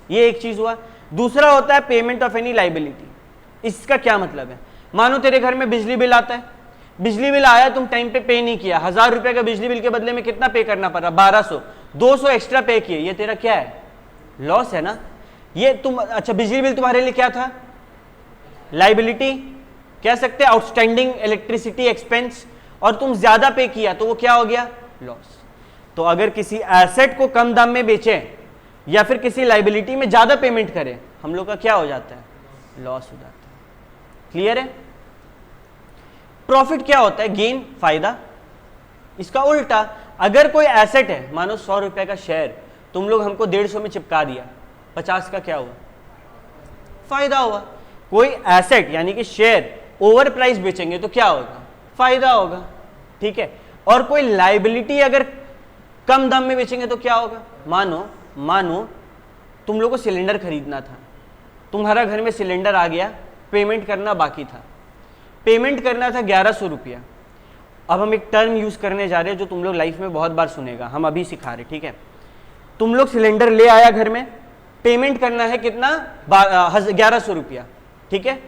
ये एक चीज हुआ। दूसरा होता है पेमेंट ऑफ एनी लाइबिलिटी। इसका क्या मतलब है? मानो तेरे घर में बिजली बिल आता है, बिजली बिल आया, तुम टाइम पे पे नहीं किया, 1000 रुपए का बिजली बिल के बदले में कितना पे करना पड़ रहा? 1200, 200 एक्स्ट्रा पे किए, ये तेरा क्या है? लॉस है ना। ये तुम, अच्छा बिजली बिल तुम्हारे लिए क्या था? लाइबिलिटी कह सकते हैं, आउटस्टैंडिंग इलेक्ट्रिसिटी एक्सपेंस, और तुम ज्यादा पे किया तो वो क्या हो गया? लॉस। तो अगर किसी एसेट को कम दाम में बेचे या फिर किसी लाइबिलिटी में ज्यादा पेमेंट करें, हम लोग का क्या हो जाता है? लॉस हो जाता है। क्लियर है? प्रॉफिट क्या होता है? गेन, फायदा। इसका उल्टा, अगर कोई एसेट है, मानो 100 रुपए का शेयर, तुम लोग हमको 150 में चिपका दिया, 50 का क्या हुआ? फायदा हुआ। कोई एसेट यानी कि शेयर ओवर प्राइस बेचेंगे तो क्या होगा? फायदा होगा। ठीक है। और कोई लाइबिलिटी अगर कम दाम में बेचेंगे तो क्या होगा? मानो तुम लोग को सिलेंडर खरीदना था, तुम्हारा घर में सिलेंडर आ गया, पेमेंट करना बाकी था, पेमेंट करना था 1100 रुपया। अब हम एक टर्म यूज करने जा रहे हैं जो तुम लोग लाइफ में बहुत बार सुनेगा, हम अभी सिखा रहे। ठीक है। तुम लोग सिलेंडर ले आया घर में, पेमेंट करना है कितना? 1100 रुपया। ठीक है।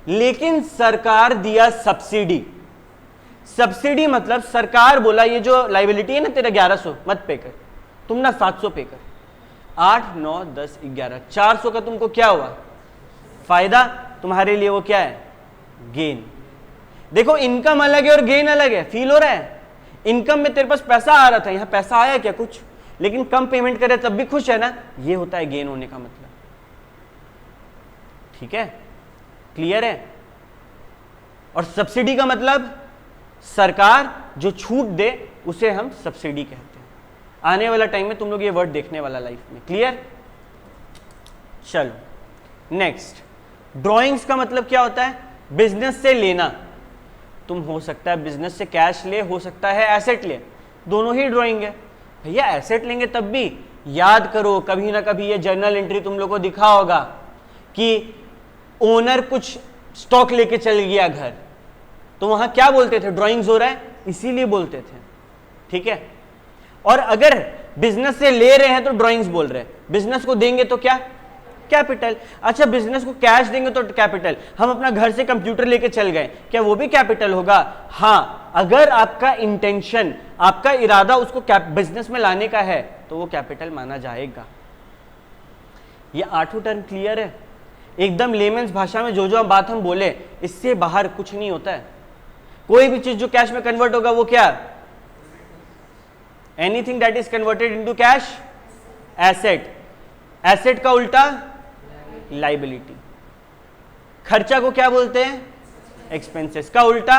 लेकिन सरकार दिया सब्सिडी। सब्सिडी मतलब सरकार बोला ये जो लाइबिलिटी है ना तेरा 1100 मत पे कर, तुम ना 700 पे कर। 8, 9, 10, 11, 400 का तुमको क्या हुआ? फायदा। तुम्हारे लिए वो क्या है? गेन। देखो इनकम अलग है और गेन अलग है। फील हो रहा है? इनकम में तेरे पास पैसा आ रहा था, यहां पैसा आया क्या? कुछ, लेकिन कम पेमेंट करे तब भी खुश है ना। ये होता है गेन होने का मतलब। ठीक है? क्लियर है? और सब्सिडी का मतलब सरकार जो छूट दे उसे हम सब्सिडी कहते हैं। आने वाला टाइम में तुम लोग ये वर्ड देखने वाला लाइफ में। क्लियर? चलो नेक्स्ट, ड्रॉइंग्स का मतलब क्या होता है? बिजनेस से लेना। तुम हो सकता है बिजनेस से कैश ले, हो सकता है एसेट ले, दोनों ही ड्राइंग है। भैया एसेट लेंगे तब भी याद करो, कभी ना कभी ये जर्नल एंट्री तुम लोग को दिखा होगा कि ओनर कुछ स्टॉक लेके चल गया घर, तो वहां क्या बोलते थे? ड्राइंग्स हो रहा है, इसीलिए बोलते थे। ठीक है। और अगर बिजनेस से ले रहे हैं तो ड्राइंग्स बोल रहे हैं, बिजनेस को देंगे तो क्या? कैपिटल। अच्छा बिजनेस को कैश देंगे तो कैपिटल। हम अपना घर से कंप्यूटर लेके चल गए, क्या वो भी कैपिटल होगा? हाँ, अगर आपका इंटेंशन, आपका इरादा उसको बिजनेस में लाने का है तो वो कैपिटल माना जाएगा। ये 8 टर्म क्लियर है? एकदम लेमेंस भाषा में जो जो बात हम बोले, इससे बाहर कुछ नहीं होता है। कोई भी चीज जो कैश में कन्वर्ट होगा वो क्या? Anything that is converted into cash, asset. Asset का उल्टा लाइबिलिटी। खर्चा को क्या बोलते हैं? एक्सपेंसेस। का उल्टा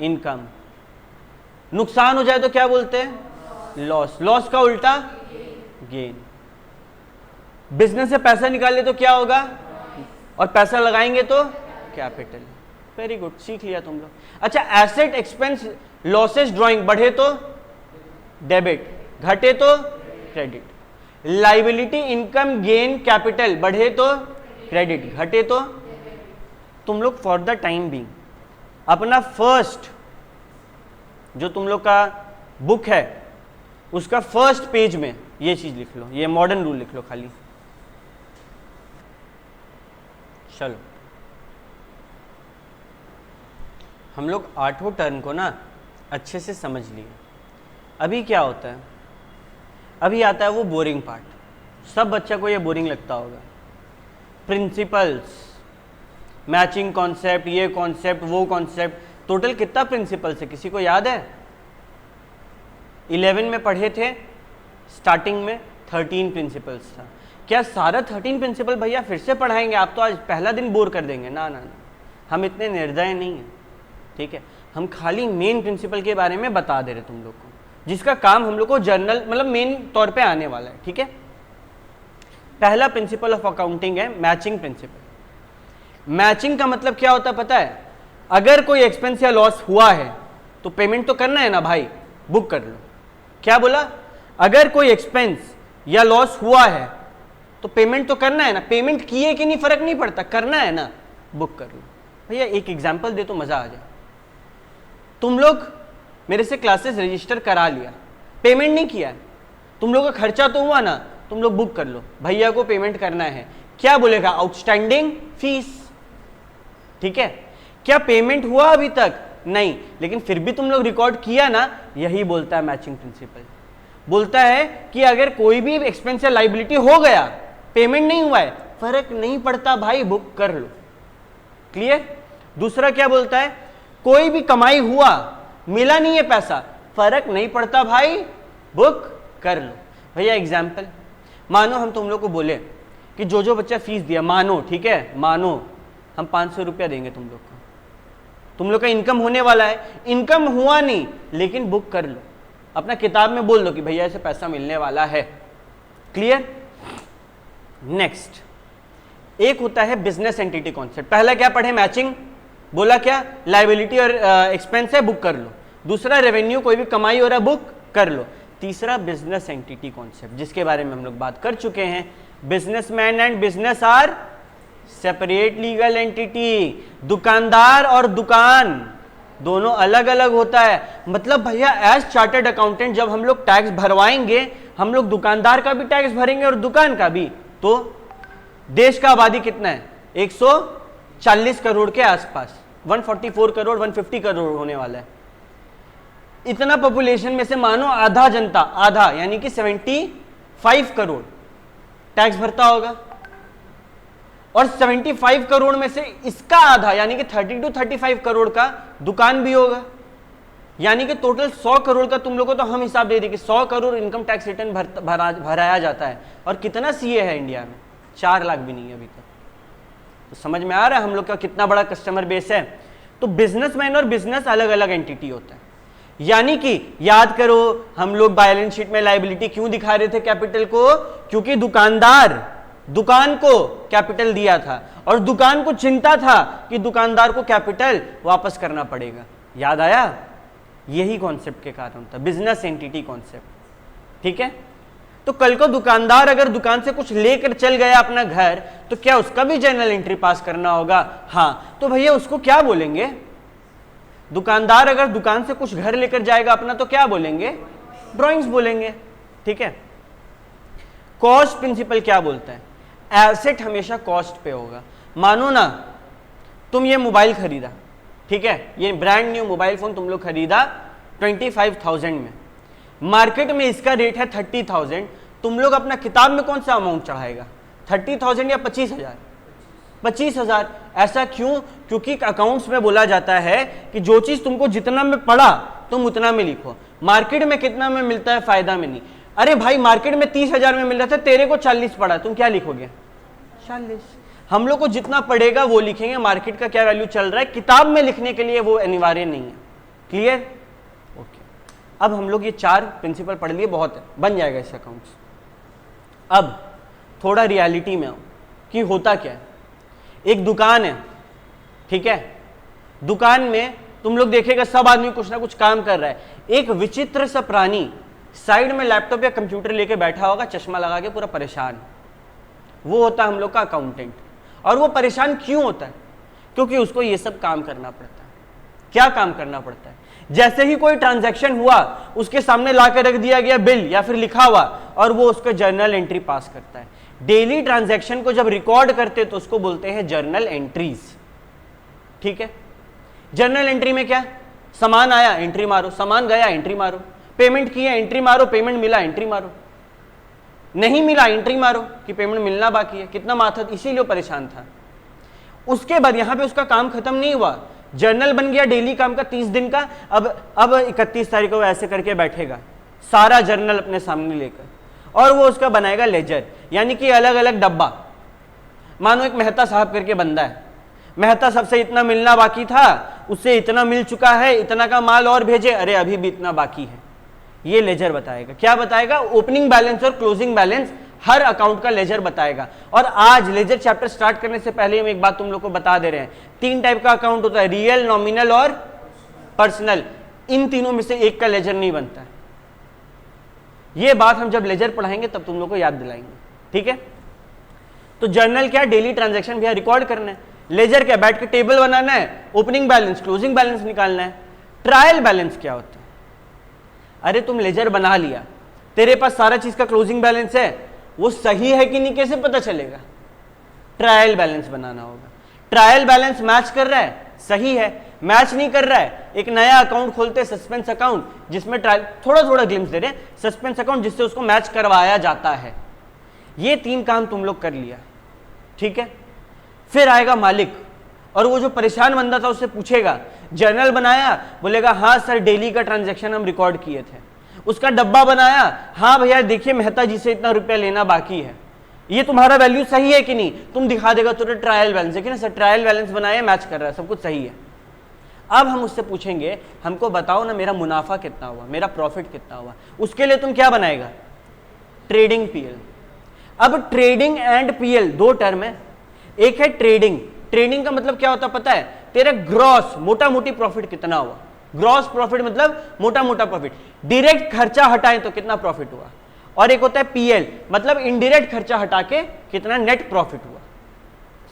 इनकम। नुकसान हो जाए तो क्या बोलते हैं? लॉस। लॉस का उल्टा गेन। बिजनेस से पैसा निकाले तो क्या होगा? और पैसा लगाएंगे तो कैपिटल। वेरी गुड, सीख लिया तुम लोग। अच्छा एसेट एक्सपेंस लॉसेस ड्राइंग, बढ़े तो डेबिट, घटे तो credit. Liability income gain capital, बढ़े तो क्रेडिट, घटे तो। तुम लोग फॉर द टाइम बीइंग अपना फर्स्ट जो तुम लोग का बुक है उसका फर्स्ट पेज में ये चीज लिख लो, ये मॉडर्न रूल लिख लो खाली। चलो हम लोग 8 टर्म को ना अच्छे से समझ लिए। अभी क्या होता है? अभी आता है वो बोरिंग पार्ट। सब बच्चा को ये बोरिंग लगता होगा। प्रिंसिपल्स, मैचिंग कॉन्सेप्ट, ये कॉन्सेप्ट, वो कॉन्सेप्ट। टोटल कितना प्रिंसिपल्स है किसी को याद है? 11 में पढ़े थे, स्टार्टिंग में 13 प्रिंसिपल्स था। क्या सारा 13 प्रिंसिपल भैया फिर से पढ़ाएंगे? आप तो आज पहला दिन बोर कर देंगे। ना ना ना, हम इतने निर्दय नहीं हैं। ठीक है, हम खाली मेन प्रिंसिपल के बारे में बता दे रहे तुम लोग को, जिसका काम हम लोग को जर्नल मतलब मेन तौर पे आने वाला है, ठीक है। पहला प्रिंसिपल ऑफ अकाउंटिंग है मैचिंग प्रिंसिपल। मैचिंग का मतलब क्या होता है पता है? अगर कोई एक्सपेंस या लॉस हुआ है तो पेमेंट तो करना है ना भाई, बुक कर लो। क्या बोला? अगर कोई एक्सपेंस या लॉस हुआ है तो पेमेंट तो करना है ना, पेमेंट किए कि नहीं फर्क नहीं पड़ता, करना है ना, बुक कर लो। भैया एक एग्जांपल दे तो मजा आ जाए। तुम लोग मेरे से क्लासेस रजिस्टर करा लिया, पेमेंट नहीं किया है, तुम लोग का खर्चा तो हुआ ना, तुम लोग बुक कर लो, भैया को पेमेंट करना है। क्या बोलेगा? आउटस्टैंडिंग फीस, ठीक है। क्या पेमेंट हुआ अभी तक? नहीं, लेकिन फिर भी तुम लोग रिकॉर्ड किया ना, यही बोलता है मैचिंग प्रिंसिपल। बोलता है कि अगर कोई भी एक्सपेंस या लाइबिलिटी हो गया, पेमेंट नहीं हुआ है, फर्क नहीं पड़ता भाई, बुक कर लो। क्लियर? दूसरा क्या बोलता है? कोई भी कमाई हुआ, मिला नहीं है पैसा, फर्क नहीं पड़ता भाई, बुक कर लो। भैया एग्जाम्पल, मानो हम तुम लोग को बोले कि जो बच्चा फीस दिया, मानो, ठीक है, मानो हम 500 रुपया देंगे तुम लोग को, तुम लोग का इनकम होने वाला है, इनकम हुआ नहीं लेकिन बुक कर लो, अपना किताब में बोल दो कि भैया ऐसे पैसा मिलने वाला है। क्लियर? नेक्स्ट एक होता है बिजनेस एंटिटी कॉन्सेप्ट। पहला क्या पढ़े? मैचिंग। बोला क्या? लायबिलिटी और एक्सपेंस है, बुक कर लो। दूसरा रेवेन्यू, कोई भी कमाई हो रहा है, बुक कर लो। तीसरा बिजनेस एंटिटी कॉन्सेप्ट, जिसके बारे में हम लोग बात कर चुके हैं। Businessman and business are separate legal entity. दुकानदार और दुकान दोनों अलग अलग होता है। मतलब भैया एज चार्टर्ड अकाउंटेंट जब हम लोग टैक्स भरवाएंगे, हम लोग दुकानदार का भी टैक्स भरेंगे और दुकान का भी। तो देश का आबादी कितना है? 140 करोड़ के आसपास, 144 करोड़ 150 करोड़ होने वाला है। इतना पॉपुलेशन में से मानो आधा जनता, आधा यानी कि 75 करोड़ टैक्स भरता होगा, और 75 करोड़ में से इसका आधा यानी कि 30 to 35 करोड़ का दुकान भी होगा। यानी कि टोटल 100 करोड़ का तुम लोगों को तो हम हिसाब दे दें कि 100 करोड़ इनकम टैक्स रिटर्न भराया जाता है। और कितना सीए है इंडिया में? 4 लाख भी नहीं है अभी तक। तो समझ में आ रहा है हम लोग का कितना बड़ा कस्टमर बेस है। तो बिजनेसमैन और बिजनेस अलग अलग एंटिटी होता है। यानी कि याद करो, हम लोग बैलेंस शीट में लायबिलिटी क्यों दिखा रहे थे कैपिटल को? क्योंकि दुकानदार दुकान को कैपिटल दिया था और दुकान को चिंता था कि दुकानदार को कैपिटल वापस करना पड़ेगा। याद आया? यही कॉन्सेप्ट के कारण था बिजनेस एंटिटी कॉन्सेप्ट, ठीक है। तो कल को दुकानदार अगर दुकान से कुछ लेकर चल गया अपना घर, तो क्या उसका भी जर्नल एंट्री पास करना होगा? हाँ। तो भैया उसको क्या बोलेंगे? दुकानदार अगर दुकान से कुछ घर लेकर जाएगा अपना, तो क्या बोलेंगे? ड्राइंग्स बोलेंगे, ठीक है। कॉस्ट प्रिंसिपल क्या बोलता है? एसेट हमेशा कॉस्ट पे होगा। मानो ना तुम ये मोबाइल खरीदा, ठीक है, ये ब्रांड न्यू मोबाइल फोन तुम लोग खरीदा 25,000 में, मार्केट में इसका रेट है 30,000, तुम लोग अपना किताब में कौन सा अमाउंट चढ़ाएगा? 30,000 या 25,000? 25,000। ऐसा क्यों? क्योंकि अकाउंट्स में बोला जाता है कि जो चीज तुमको जितना में पड़ा तुम उतना में लिखो, मार्केट में कितना में मिलता है फायदा में नहीं। अरे भाई मार्केट में 30,000 में मिल रहा था, तेरे को 40 पड़ा, तुम क्या लिखोगे? 40। हम लोग को जितना पड़ेगा वो लिखेंगे, मार्केट का क्या वैल्यू चल रहा है किताब में लिखने के लिए वो अनिवार्य नहीं है। क्लियर? ओके। अब हम लोग ये 4 प्रिंसिपल पढ़ लिए, बहुत है, बन जाएगा इस अकाउंट्स। अब थोड़ा रियलिटी में आओ कि होता क्या है। एक दुकान है, ठीक है, दुकान में तुम लोग देखेगा सब आदमी कुछ ना कुछ काम कर रहा है। एक विचित्र सा प्राणी साइड में लैपटॉप या कंप्यूटर लेके बैठा होगा, चश्मा लगा के, पूरा परेशान। वो होता है हम लोग का अकाउंटेंट। और वो परेशान क्यों होता है? क्योंकि उसको ये सब काम करना पड़ता है। क्या काम करना पड़ता है? जैसे ही कोई ट्रांजैक्शन हुआ, उसके सामने लाकर रख दिया गया बिल या फिर लिखा हुआ, और वो उसको जर्नल एंट्री पास करता है। डेली ट्रांजैक्शन को जब रिकॉर्ड करते तो उसको बोलते हैं जर्नल एंट्रीज, ठीक है। जर्नल एंट्री में क्या? सामान आया, एंट्री मारो, सामान गया, एंट्री मारो, पेमेंट किया, एंट्री मारो, पेमेंट मिला, एंट्री मारो, नहीं मिला, एंट्री मारो कि पेमेंट मिलना बाकी है, कितना माथा, इसीलिए परेशान था। उसके बाद यहां पे उसका काम खत्म नहीं हुआ, जर्नल बन गया डेली काम का 30 दिन का। अब 31 तारीख को ऐसे करके बैठेगा सारा जर्नल अपने सामने लेकर, और वो उसका बनाएगा लेजर, यानी कि अलग अलग डब्बा। मानो एक मेहता साहब करके बंदा है, मेहता साहब से इतना मिलना बाकी था, उससे इतना मिल चुका है, इतना का माल और भेजे, अरे अभी भी इतना बाकी है। ये लेजर बताएगा। क्या बताएगा? ओपनिंग बैलेंस और क्लोजिंग बैलेंस हर अकाउंट का लेजर बताएगा। और आज लेजर चैप्टर स्टार्ट करने से पहले हम एक बात तुम लोग को बता दे रहे हैं, 3 टाइप का अकाउंट होता है, रियल, नॉमिनल और पर्सनल। इन तीनों में से एक का लेजर नहीं बनता है। ये बात हम जब लेजर पढ़ाएंगे तब तुम लोग को याद दिलाएंगे, ठीक है। तो जर्नल क्या? डेली ट्रांजैक्शन भैया रिकॉर्ड करना है। लेजर क्या? बैठ के टेबल बनाना है, ओपनिंग बैलेंस, क्लोजिंग बैलेंस निकालना है। ट्रायल बैलेंस क्या होता है? अरे तुम लेजर बना लिया, तेरे पास सारा चीज का क्लोजिंग बैलेंस है, वो सही है कि नहीं कैसे पता चलेगा? ट्रायल बैलेंस बनाना होगा। ट्रायल बैलेंस मैच कर रहा है, सही है। मैच नहीं कर रहा है, एक नया अकाउंट खोलते हैं, सस्पेंस अकाउंट, जिसमें ट्रायल, थोड़ा थोड़ा ग्लिम्स दे रहे हैं, सस्पेंस अकाउंट, जिससे उसको मैच करवाया जाता है। ये 3 काम तुम लोग कर लिया, ठीक है। फिर आएगा मालिक, और वो जो परेशान बंदा था उससे पूछेगा, जर्नल बनाया? बोलेगा हाँ सर, डेली का ट्रांजैक्शन हम रिकॉर्ड किए थे। उसका डब्बा बनाया? हाँ भैया देखिए मेहता जी से इतना रुपया लेना बाकी है। ये तुम्हारा वैल्यू सही है कि नहीं? तुम दिखा देगा तुझे ट्रायल बैलेंस है कि ना सर, ट्रायल बैलेंस बनाया, मैच कर रहा है, सब कुछ सही है। अब हम उससे पूछेंगे, हमको बताओ ना मेरा मुनाफा कितना हुआ, मेरा प्रॉफिट कितना हुआ। उसके लिए तुम क्या बनाएगा? Trading PL. अब ट्रेडिंग एंड पीएल 2 टर्म है। एक है ट्रेडिंग। ट्रेडिंग का मतलब क्या होता है पता है? तेरा ग्रॉस, मोटा मोटी प्रॉफिट कितना हुआ। ग्रॉस प्रॉफिट मतलब मोटा मोटा प्रॉफिट, डायरेक्ट खर्चा हटाएं तो कितना प्रॉफिट हुआ। और एक होता है पीएल, मतलब इनडायरेक्ट खर्चा हटा के कितना नेट प्रॉफिट हुआ।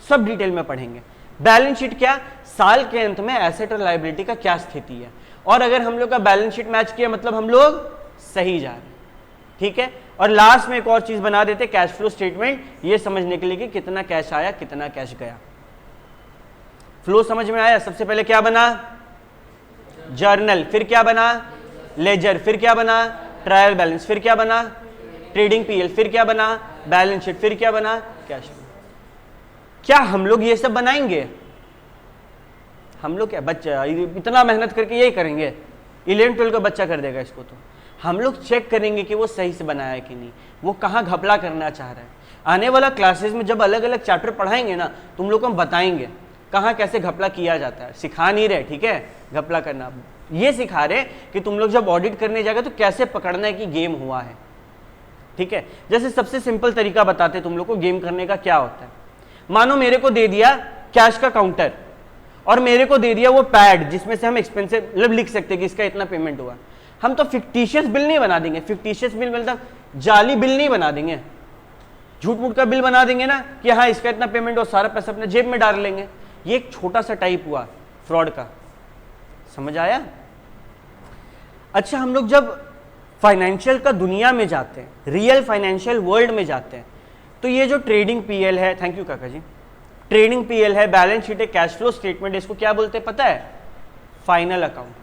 सब डिटेल में पढ़ेंगे। बैलेंस शीट क्या? साल के अंत में एसेट और लायबिलिटी का क्या स्थिति है, और अगर हम लोग का बैलेंस शीट मैच किया मतलब हम लोग सही जा रहे हैं, ठीक है। और लास्ट में एक और चीज बना देते, कैश फ्लो स्टेटमेंट, ये समझने के लिए कि कितना कैश आया, कितना कैश गया। फ्लो समझ में आया? सबसे पहले क्या बना? जर्नल, फिर क्या बना? लेजर, फिर क्या बना? ट्रायल बैलेंस, फिर क्या बना? ट्रेडिंग पीएल, फिर क्या बना? बैलेंस शीट, फिर क्या बना? Cash flow. क्या हम लोग ये सब बनाएंगे? हम लोग क्या बच्चा इतना मेहनत करके यही करेंगे? 11-12 का बच्चा कर देगा इसको। तो हम लोग चेक करेंगे कि वो सही से बनाया है कि नहीं, वो कहाँ घपला करना चाह रहा है। आने वाला क्लासेस में जब अलग अलग चैप्टर पढ़ाएंगे ना, तुम लोग को हम बताएंगे कहाँ कैसे घपला किया जाता है। सिखा नहीं रहे, ठीक है, घपला करना, ये सिखा रहे कि तुम लोग जब ऑडिट करने जाएगा तो कैसे पकड़ना है कि गेम हुआ है, ठीक है। जैसे सबसे सिंपल तरीका बताते तुम लोग को गेम करने का क्या होता है। मानो मेरे को दे दिया कैश का काउंटर, और मेरे को दे दिया वो पैड जिसमें से हम एक्सपेंसिव मतलब लिख सकते हैं कि इसका इतना पेमेंट हुआ। हम तो फिक्टिशियस बिल नहीं बना देंगे। फिक्टिशियस बिल मतलब जाली बिल नहीं बना देंगे, झूठ मूठ का बिल बना देंगे ना कि हाँ इसका इतना पेमेंट हो, सारा पैसा अपने जेब में डाल लेंगे। ये एक छोटा सा टाइप हुआ फ्रॉड का, समझ आया? अच्छा, हम लोग जब फाइनेंशियल का दुनिया में जाते हैं, रियल फाइनेंशियल वर्ल्ड में जाते हैं, तो ये जो ट्रेडिंग पीएल है, थैंक यू काका जी, ट्रेडिंग पीएल है, बैलेंस शीट है, कैश फ्लो स्टेटमेंट, इसको क्या बोलते हैं पता है? Final account.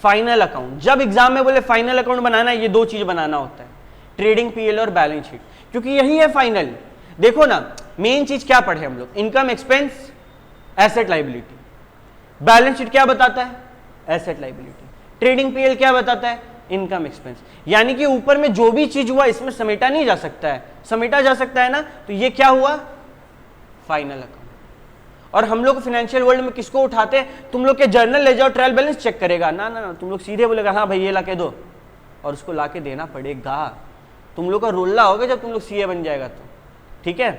फाइनल अकाउंट, जब एग्जाम में बोले फाइनल अकाउंट बनाना है, ये 2 चीज बनाना होता है, ट्रेडिंग पीएल और बैलेंस शीट, क्योंकि यही है फाइनल। देखो ना, मेन चीज क्या पढ़े हम लोग? Income, expense, asset, liability. Balance sheet क्या बताता है? Asset, liability. ट्रेडिंग पीएल क्या बताता है? Income, expense. यानी कि ऊपर में जो भी चीज हुआ इसमें समेटा नहीं जा सकता है, समेटा जा सकता है ना, तो ये क्या हुआ? Final account. और हम लोग फाइनेंशियल वर्ल्ड में किसको उठाते हैं? तुम लोग के जर्नल ले जाओ, ट्रायल बैलेंस चेक करेगा ना, ना ना, तुम लोग सीधे बोलेगा हाँ भाई ये ला के दो, और उसको ला के देना पड़ेगा। तुम लोग का रोल्ला होगा जब तुम लोग सीए बन जाएगा तो, ठीक है।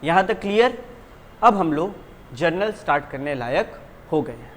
यहां तक क्लियर? अब हम लोग जर्नल स्टार्ट करने लायक हो गए हैं।